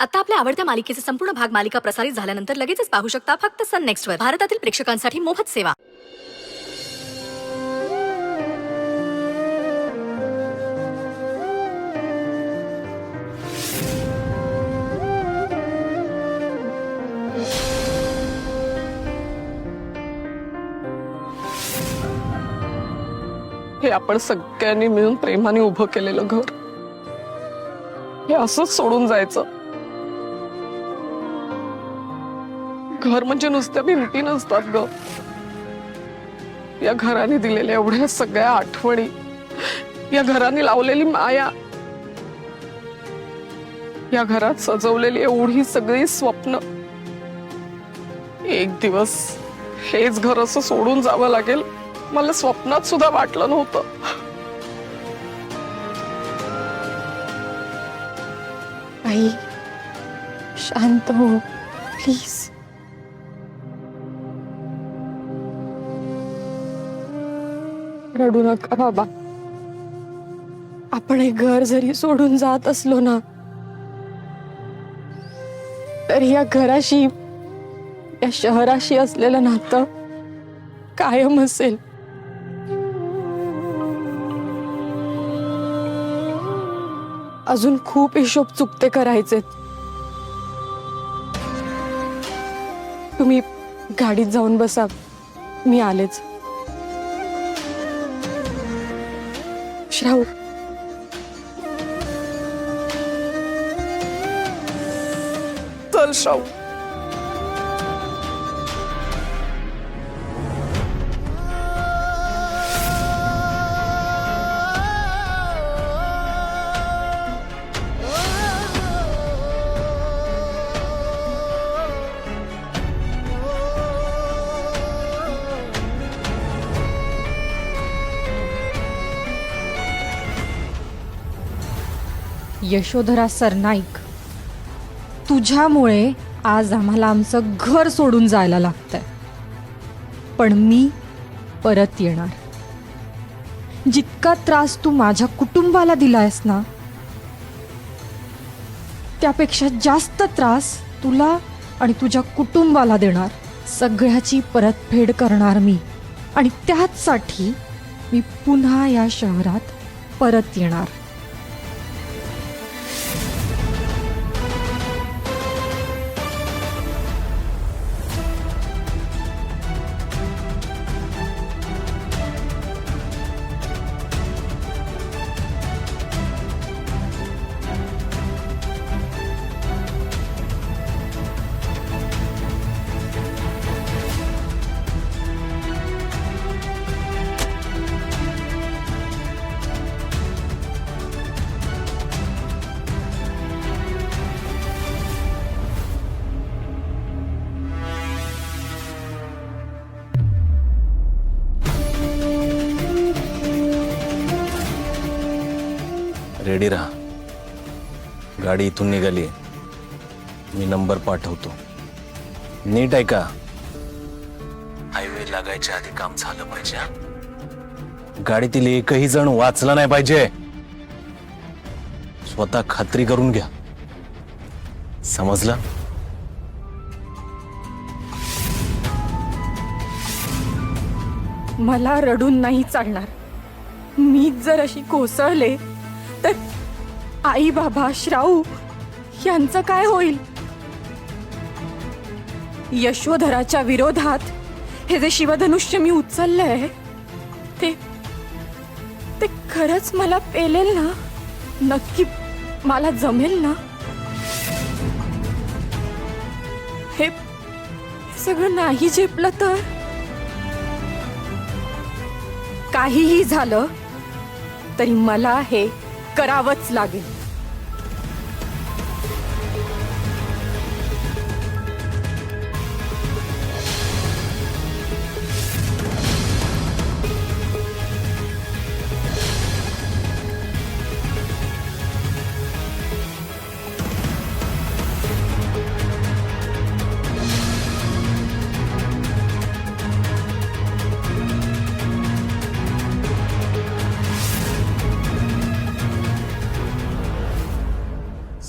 आता आपल्या आवडत्या मालिकेचे संपूर्ण भाग मालिका प्रसारित झाल्यानंतर लगेचच पाहू शकता फक्त सन नेक्स्ट वर. भारतातील प्रेक्षकांसाठी मोफत सेवा. हे आपण सगळ्यांनी मिळून प्रेमाने उभं केलेलं घर हे असंच सोडून जायचं. घर म्हणजे नुसत्या भिंती नसतात ग. या घराने दिलेल्या एवढ्या सगळ्या आठवणी, या घराने लावलेली माया, या घरात सजवलेली एवढी सगळी स्वप्न. एक दिवस हेच घर असं सोडून जावं लागेल मला स्वप्नात सुद्धा वाटलं नव्हतं. आई शांत हो प्लीज. रडू नका बाबा. आपण हे घर जरी सोडून जात असलो ना तर या घराशी, या शहराशी असलेलं नातं कायम असेल. अजून खूप हिशोब चुकते करायचे. तुम्ही गाडीत जाऊन बसा, मी आलेच. श्राऊ, चल शाऊ. यशोधरा सरनाईक, तुझ्यामुळे आज आम्हाला आमचं घर सोडून जायला लागतंय. पण मी परत येणार. जितका त्रास तू माझ्या कुटुंबाला दिलायस ना त्यापेक्षा जास्त त्रास तुला आणि तुझ्या कुटुंबाला देणार. सगळ्याची परतफेड करणार मी, आणि त्याचसाठी मी पुन्हा या शहरात परत येणार. रेडी राहा. गाडी इथून निघाली. मी नंबर पाठवतो. नीट ऐका. हायवे लागायच्या आधी काम झालं पाहिजे. गाडीतील एकही जण वाचला नाही पाहिजे. स्वतः खात्री करून घ्या. समजलं? मला रडून नाही चालणार. मी जर अशी कोसळले तर आई, बाबा, श्राऊ यांचं काय होईल? यशोधराच्या विरोधात हे जे शिवधनुष्य मी उचललंय ते ते खरंच मला पेलेल ना? नक्की मला जमेल ना? हे सगळं नाही झेपलं तर? काहीही झालं तरी मला हे करावंच लागेल.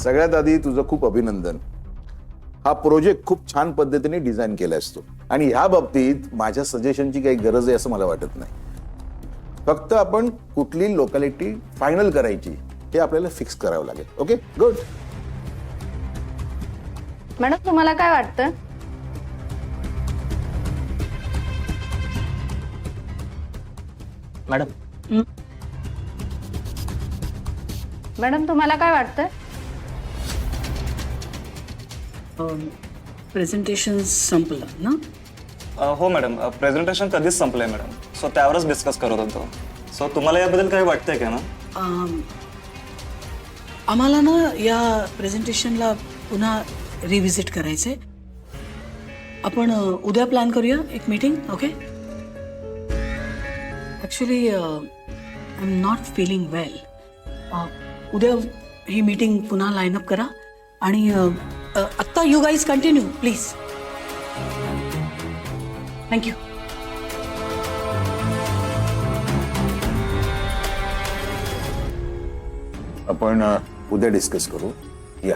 सगळ्यात आधी तुझं खूप अभिनंदन. हा प्रोजेक्ट खूप छान पद्धतीने डिझाईन केलायस तू, आणि ह्या बाबतीत माझ्या सजेशनची काही गरज आहे असं मला वाटत नाही. फक्त आपण कुठली लोकॅलिटी फायनल करायची हे आपल्याला फिक्स करावं लागेल. Okay, good. मॅडम तुम्हाला काय वाटतं? मॅडम मॅडम तुम्हाला काय वाटतं? प्रेझेंटेशन संपलं ना? हो मॅडम, प्रेझेंटेशन कधीच संपलंय मॅडम. सो त्यावरच डिस्कस करत होतो. सो तुम्हाला याबद्दल काही वाटतंय का ना? आम्हाला ना या प्रेझेंटेशनला पुन्हा रिव्हिजिट करायचंय. आपण उद्या प्लॅन करूया एक meeting. Okay? Actually I am not feeling well. उद्या ही मीटिंग पुन्हा लाईनअप करा आणि आत्ता you guys continue please. Thank you. आपण उद्या डिस्कस करू. या.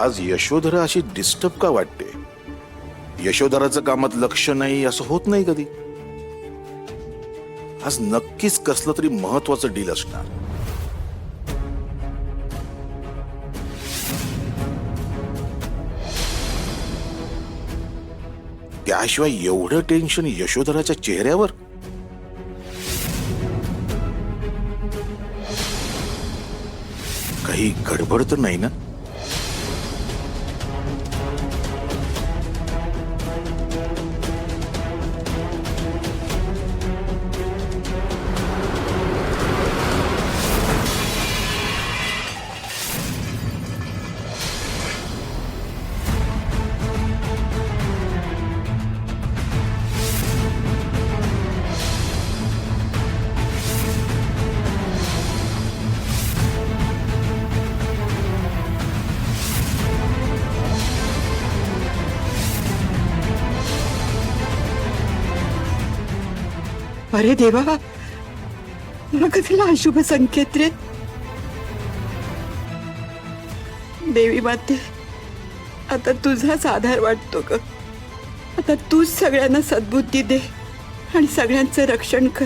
आज यशोधरा अशी डिस्टर्ब का वाटते? यशोधराचं कामात लक्ष नाही असं होत नाही कधी. आज नक्कीच कसलं तरी महत्वाचं डील असणार. त्याशिवाय एवढं टेन्शन यशोधराच्या चेहऱ्यावर? काही गडबड तर नाही ना? अरे देवा, मग तिला अशुभ संकेत रे. देवी माते, आता तुझाच आधार वाटतो ग. आता तूच सगळ्यांना सद्बुद्धी दे आणि सगळ्यांचं रक्षण कर.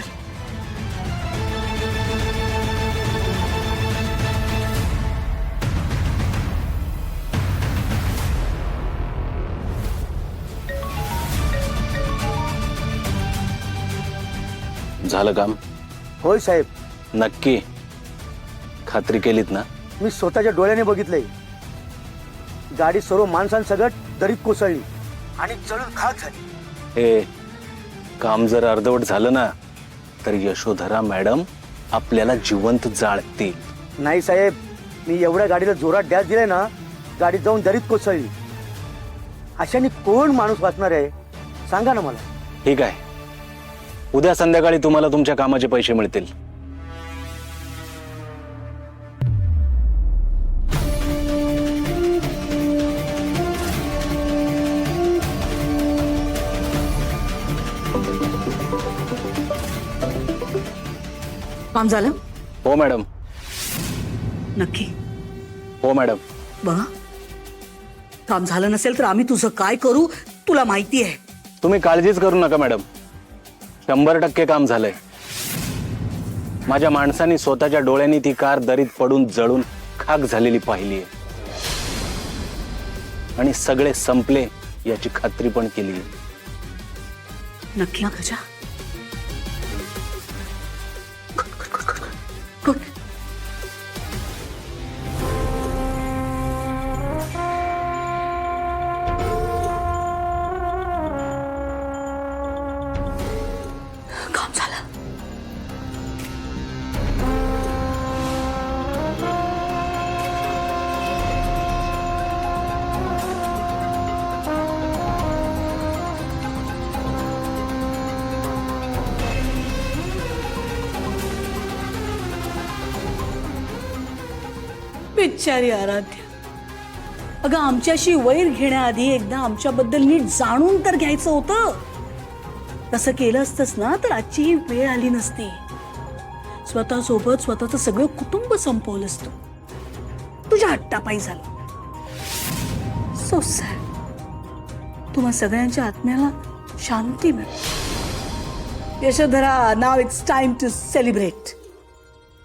झालं काम? होय साहेब, नक्की खात्री केलीत ना? मी स्वतःच्या डोळ्याने बघितलंय. गाडी सर्व माणसांसगट दरीत कोसळली आणि जळून खाक झाली. हे काम जर अर्धवट झालं ना तर यशोधरा मॅडम आपल्याला जिवंत जाळतील. नाही साहेब, मी एवढ्या गाडीला जोरात डॅश दिलाय ना, गाडी जाऊन दरीत कोसळली. अशाने कोण माणूस वाचणार आहे सांगा ना मला. ठीक आहे, उद्या संध्याकाळी तुम्हाला तुमच्या कामाचे पैसे मिळतील. काम झालं? हो मॅडम. नक्की? हो मॅडम. बघा, काम झालं नसेल तर आम्ही तुझं काय करू तुला माहिती आहे. तुम्ही काळजीच करू नका मॅडम, 100% काम झालंय. माझ्या माणसांनी स्वतःच्या डोळ्यांनी ती कार दरीत पडून जळून खाक झालेली पाहिली आणि सगळे संपले याची खात्री पण केली. नक्की ना गजा? गुड. काम झालं. बिचारी आराध्या, अगं आमच्याशी वैर घेण्याआधी एकदा आमच्याबद्दल नीट जाणून तर घ्यायचं होतं. तसं केलं असतंस ना तर आजची ही वेळ आली नसती. स्वतःसोबत स्वतःचं सगळं कुटुंब संपवलं असतं. तुझ्या हट्टापायी झालं. So sad. तुम्हा सगळ्यांच्या आत्म्याला शांती मिळेल. यशोधरा, नाव इट्स टाइम टू सेलिब्रेट.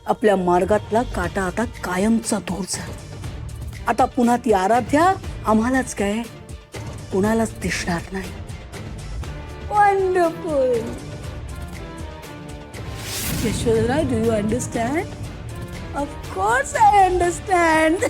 आपल्या मार्गातला काटा आता कायमचा दूर झाला. आता पुन्हा ती आराध्या आम्हालाच काय कुणालाच दिसणार नाही. Wonderful. Yashodhara, do you understand? Of course I understand.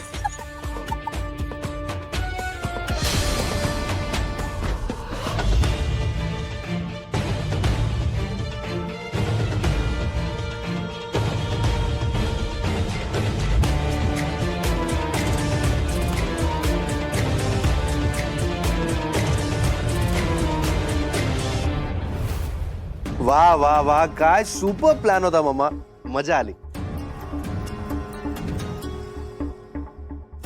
वा वा वा, काय सुपर प्लॅन होता मामा, मजा आली.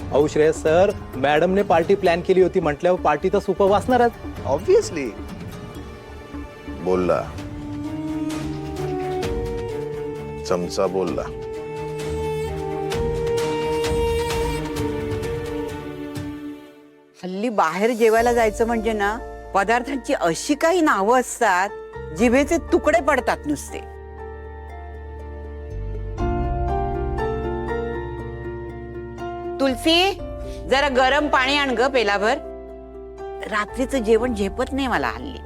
अहो श्रेयस सर, मॅडमने पार्टी प्लॅन केली होती म्हटल्यावर पार्टी तर सुपर वाचणारच. ऑब्विसली. बोलला चमचा, बोलला. हल्ली बाहेर जेवायला जायचं म्हणजे ना, पदार्थांची अशी काही नावं असतात जिभेचे तुकडे पडतात नुसते. तुलसी, जरा गरम पाणी आण ग पेलाभर. रात्रीचं जेवण झेपत नाही मला हल्ली.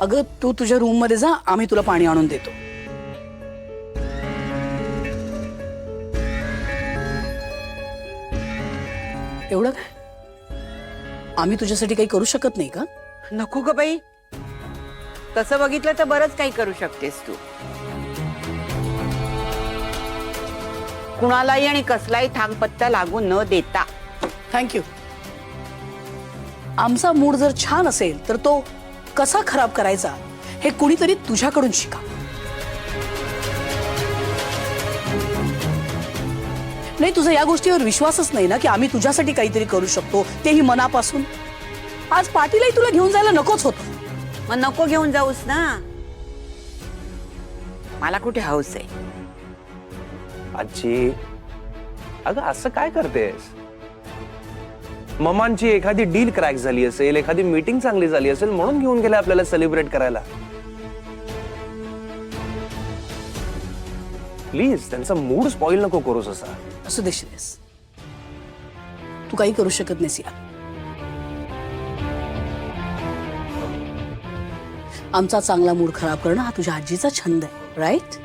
अगं तू तुझ्या रूम मध्ये जा, आम्ही तुला पाणी आणून देतो. एवढं काय? आम्ही तुझ्यासाठी काही करू शकत नाही का? नको ग बाई, तसं बघितलं तर बरंच काही करू शकतेस तू. कुणालाही आणि कसलाही थांगपत्ता लागू न देता. थँक्यू. आमचा मूड जर छान असेल तर तो कसा खराब करायचा हे कुणीतरी तुझ्याकडून शिका. नाही, तुझा या गोष्टीवर विश्वासच नाही ना की आम्ही तुझ्यासाठी काहीतरी करू शकतो, तेही मनापासून. आज पार्टीलाही तुला घेऊन जायला नकोच होतं. मग नको घेऊन जाऊस ना. मला कुठे हौस आहे. आजी, अगं असं काय करतेस? ममांची एखादी डील क्रॅक झाली असेल, एखादी मीटिंग चांगली झाली असेल म्हणून घेऊन गेले आपल्याला सेलिब्रेट करायला. प्लीज त्यांचा मूड स्पॉइल नको करूस असा. असू दे श्रेयस, तू काही करू शकत नाहीस या. आमचा चांगला मूड खराब करणं हा तुझ्या आजीचा छंद आहे, राईट?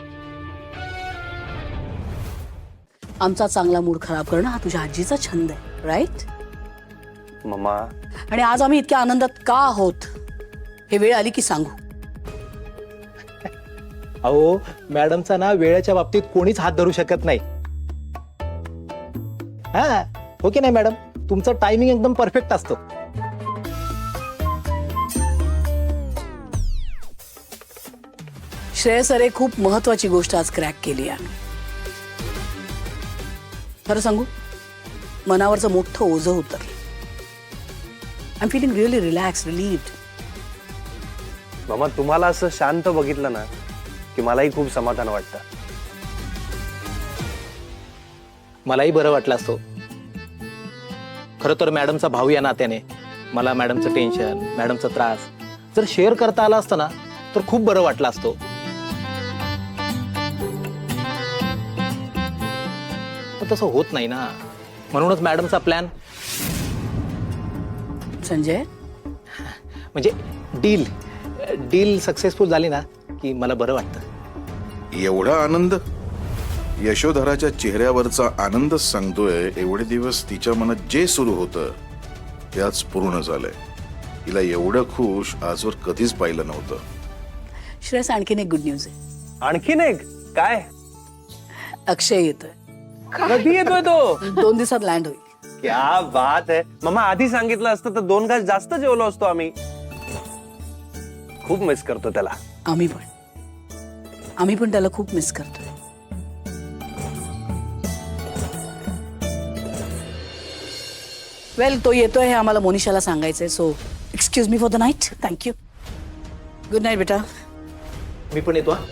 आमचा चांगला मूड खराब करणं हा तुझ्या आजीचा छंद आहे, राईट? मम्मा, आणि आज आम्ही इतक्या आनंदात का आहोत हे वेळ आली की सांगू. अहो मॅडमचा ना वेळेच्या बाबतीत कोणीच हात धरू शकत नाही. हा, हो की नाही मॅडम? तुमचं टायमिंग एकदम परफेक्ट असतो. श्रेयस अरे, खूप महत्वाची गोष्ट आज क्रॅक केली आहे. खरं सांगू, मनावरचं मोठं ओझं उतरलं. I am feeling really relax, relieved. मम्मा, तुम्हाला असं शांत बघितलं ना की मलाही खूप समाधान वाटतं. मलाही बरं वाटलं असतो. खरं तर मॅडमचा भाऊ या नात्याने मला मॅडमचं टेन्शन, मॅडमचा त्रास जर शेअर करता आला असतं ना तर खूप बरं वाटलं असतो. पण तसं होत नाही ना, म्हणूनच मॅडमचा प्लॅन संजय, म्हणजे डील सक्सेसफुल झाली ना की मला बरं वाटतं. एवढा आनंद? यशोधराच्या चेहऱ्यावरचा आनंदच सांगतोय एवढे दिवस तिच्या मनात जे सुरू होतं त्याच पूर्ण झालंय. तिला एवढं खुश आजवर कधीच पाहिलं नव्हतं. श्रेयस, आणखीन एक गुड न्यूज आहे. आणखीन एक काय? अक्षय येतोय. कधी येतोय तो? 2 दिवसात लँड होईल. क्या बात आहे. मम्मा, आधी सांगितलं असतं तर 2 घास जास्त जेवलो असतो आम्ही. खूप मिस करतो त्याला. आम्ही पण त्याला खूप मिस करतोय. वेल, तो येतोय हे आम्हाला मोनिशाला सांगायचंय. So excuse me for the night. Thank you. Good night बेटा. मी पण येतो हा.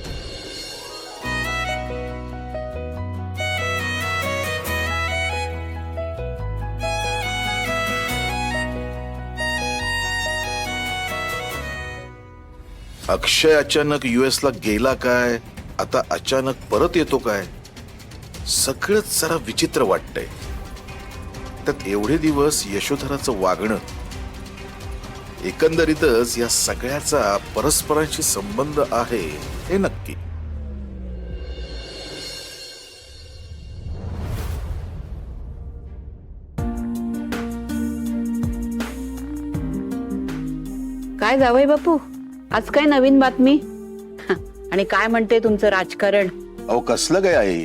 अक्षय अचानक US ला गेला काय, आता अचानक परत येतो काय, सगळंच जरा विचित्र वाटतंय. त्यात एवढे दिवस यशोधराचं वागणं, एकंदरीतच या सगळ्याचा परस्परांशी संबंध आहे हे नक्की. काय जावई बापू, आज काय नवीन बातमी? आणि काय म्हणते तुमचं राजकारण? अहो कसलं काय आहे,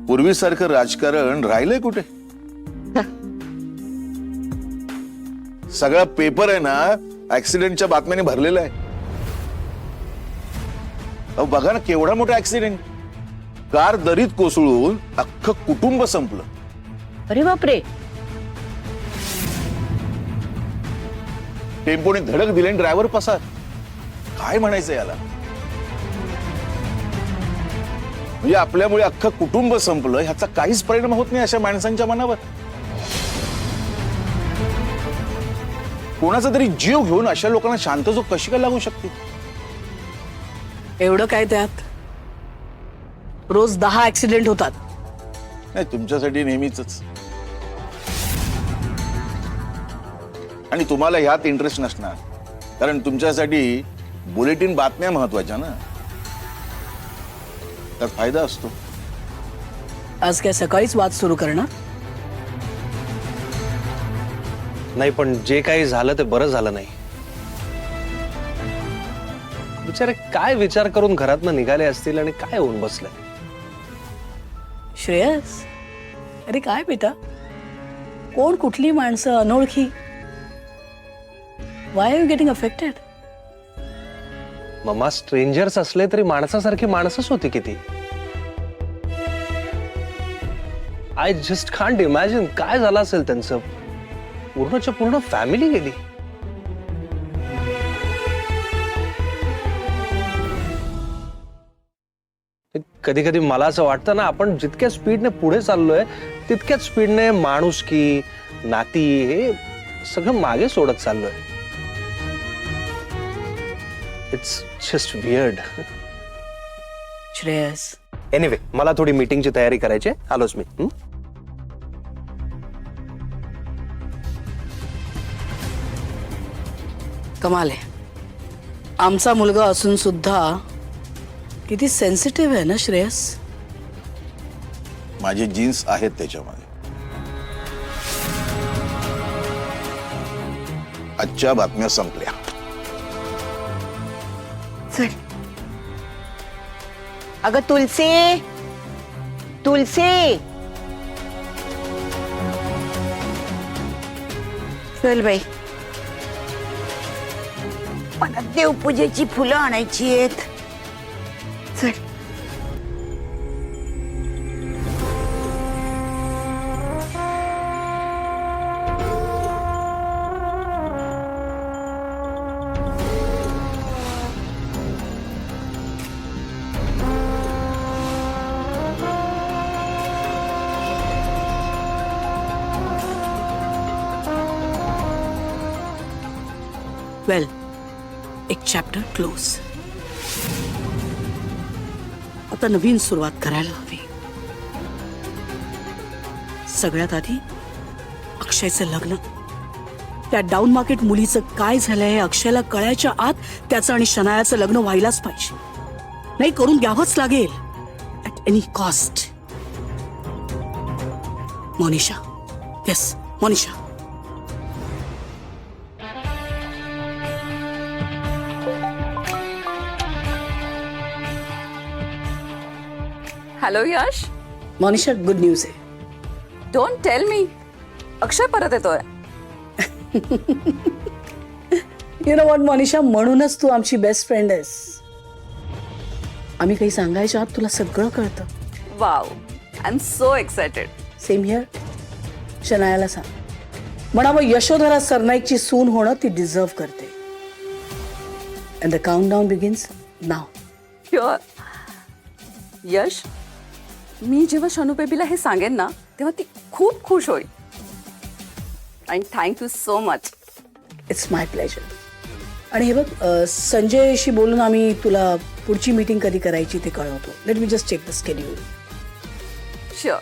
पूर्वीसारखं राजकारण राहिलंय कुठे? सगळा पेपर आहे ना ऍक्सिडेंटच्या बातम्याने भरलेला आहे. अहो बघा ना केवढा मोठा ऍक्सिडेंट, कार दरीत कोसळून अख्खं कुटुंब संपलं. अरे बापरे. टेम्पोने धडक दिली, ड्रायव्हर पसार. काय म्हणायचं याला? म्हणजे आपल्यामुळे अख्खं कुटुंब संपलं, ह्याचा काहीच परिणाम होत नाही अशा माणसांच्या मनावर. कोणाचा तरी जीव घेऊन अशा लोकांना शांत जो कशी काय लागू शकते? एवढं काय त्यात? रोज 10 ऍक्सिडेंट होतात. नाही तुमच्यासाठी नेहमीच. आणि तुम्हाला ह्यात इंटरेस्ट नसणार, कारण तुमच्यासाठी बुलेटिन बातम्या महत्वाच्या ना, त्यात फायदा असतो. आज काय सकाळीच वाद सुरू करणार? नाही, पण जे काही झालं ते बरं झालं नाही. बिचारे काय विचार करून घरातनं निघाले असतील आणि काय होऊन बसलंय. श्रेयस, अरे काय बेटा, कोण कुठली माणसं अनोळखी, why are you getting affected? मम्मा, स्ट्रेंजर्स असले तरी माणसासारखी माणसंच होती किती. आय जस्ट कांट इमॅजिन काय झालं असेल त्यांचं. पूर्णच्या पूर्ण फॅमिली गेली. कधी कधी मला असं वाटतं ना, आपण जितक्या स्पीडने पुढे चाललोय तितक्याच स्पीडने माणुसकी, नाती हे सगळं मागे सोडत चाललोय. It's just weird. Shreyas, anyway, मला थोडी मीटिंगची तयारी करायची, आलोच मी. कमाल आहे. आमचा मुलगा असून सुद्धा किती सेन्सिटिव्ह आहे ना श्रेयस. माझे जीन्स आहेत त्याच्यामध्ये. आजच्या बातम्या संपल्या. चल. अगं तुलसी, तुलसी, चल बाई, मला देवपूजेची फुलं आणायची आहेत. चल. वेल, एक चॅप्टर क्लोज. आता नवीन सुरुवात करायला हवी. सगळ्यात आधी अक्षयचं लग्न. त्या डाऊन मार्केट मुलीचं काय झालंय अक्षयला कळायच्या आत त्याचं आणि शनायाचं लग्न व्हायलाच पाहिजे. नाही करून घ्यावंच लागेल at any cost. Monisha, yes Monisha. Hello Yash. Monisha, good news आहे. डोंट टेल मी, अक्षय परत येतोय. यू नो व्हॉट मोनिशा, म्हणूनच तू आमची बेस्ट फ्रेंड आहेस. आम्ही काही सांगायच्या आत तुला सगळं कळतं. Wow, I am so excited. Same here. शनायाला सांग, म्हणावं यशोधरा सरनाईकची सून होणं ती डिझर्व करते. And the countdown begins now. Yash, मी जेव्हा शनू बेबीला हे सांगेन ना तेव्हा ती खूप खुश होईल. And thank you so much. It's my pleasure. आणि हे बघ, संजयशी बोलून आम्ही तुला पुढची मीटिंग कधी करायची ते कळवतो. Let me just check the schedule. Sure.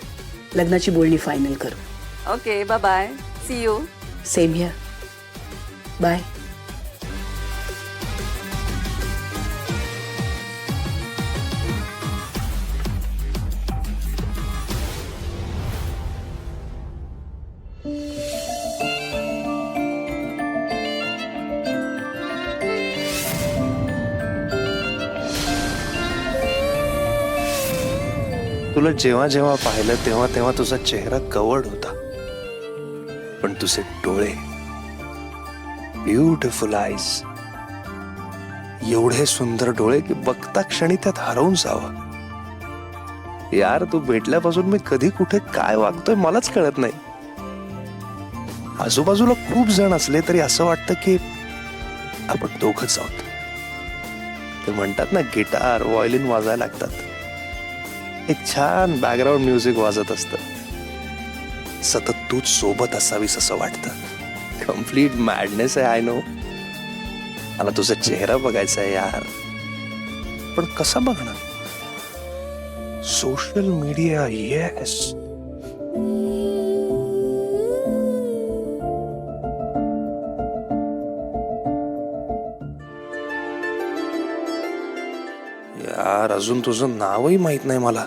लग्नाची बोलणी फायनल करू. Okay, bye bye. See you. Same here. Bye. तुला जेव्हा जेव्हा पाहिलं तेव्हा तेव्हा तुझा चेहरा कवर्ड होता, पण तुझे डोळे, ब्युटिफुल आईज, एवढे सुंदर डोळे की बघता क्षणी त्यात हरवून जावं. यार, तू भेटल्यापासून मी कधी कुठे काय वागतोय मलाच कळत नाही. आजूबाजूला खूप जण असले तरी असं वाटतं की आपण दोघंच आहोत. ते म्हणतात ना, गिटार व्हायोलिन वाजायला लागतात, एक छान बॅकग्राऊंड म्युझिक वाजत असतं, सतत तूच सोबत असावीस असं वाटतं. कम्प्लीट मॅडनेस आहे, आय नो. मला तुझा चेहरा बघायचा आहे यार, पण कसा बघणार? Social media, yes. यार, अजून तुझं नावही माहित नाही मला.